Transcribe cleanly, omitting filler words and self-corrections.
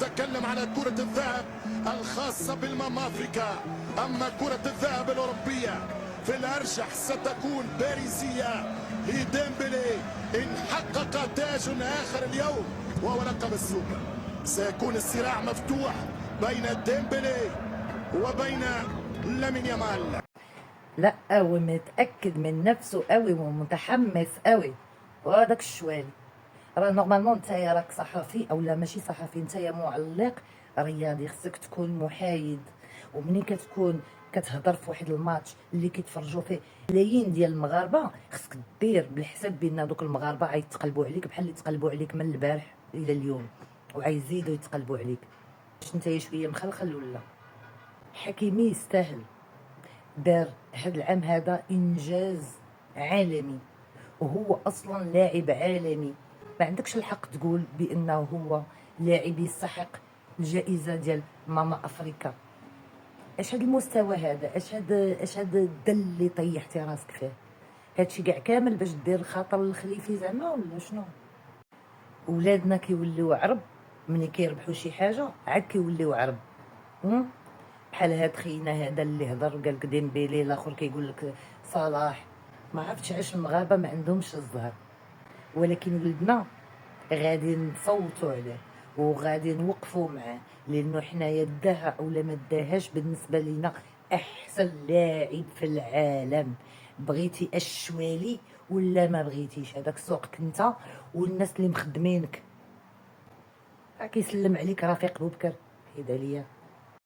نتكلم على كرة الذهب الخاصة بالمام أفريكا. أما كرة الذهب الأوروبية في الأرجح ستكون باريسية لديمبلي إن حقق تاج آخر اليوم وهو لقب السوبر. سيكون الصراع مفتوح بين ديمبلي وبين لامين يامال. لا ومتاكد من نفسه قوي ومتحمس قوي. وهذاك الشوالي راه نورمالمون نتايا راك صحفي او لا ماشي صحفي، نتايا معلق رياضي، خصك تكون محايد. ومنين كتكون كتهضر في واحد الماتش اللي كيتفرجوا فيه ملايين ديال المغاربه، خصك دير بالحساب بان هذوك المغاربه غيتقلبوا عليك بحال اللي تقلبوا عليك من البارح الى اليوم، وغيزيدوا يتقلبوا عليك. باش نتايا شويه مخلخل ولا؟ حكيمي يستاهل، دار هذا العام هذا انجاز عالمي، وهو اصلا لاعب عالمي. ما عندكش الحق تقول بانه هو لاعب يستحق الجائزه ديال ماما افريكا. اش هذا المستوى هذا؟ اش هذا الدل اللي طيحتي راسك فيه؟ هادشي كاع كامل باش دير خاطر الخليفي زعما ولا شنو؟ ولادنا كيوليو عرب ملي كيربحوا شي حاجه عاد كيوليو عرب. بحال هاد خينا هذا اللي هضر قال لك ديمبيلي، الاخر كيقول لك صلاح. ما عرفتش علاش المغاربه ما عندهمش الزهر، ولكن ولدنا غادي نصوتوا عليه وغادي نوقفوا معاه، لانه حنايا داها اولا ما داهاش بالنسبه لينا احسن لاعب في العالم. بغيتي الشوالي ولا ما بغيتيش، هذاك سوقك انت والناس اللي مخدمينك. كيسلم عليك رفيق بوبكر، حيد عليا.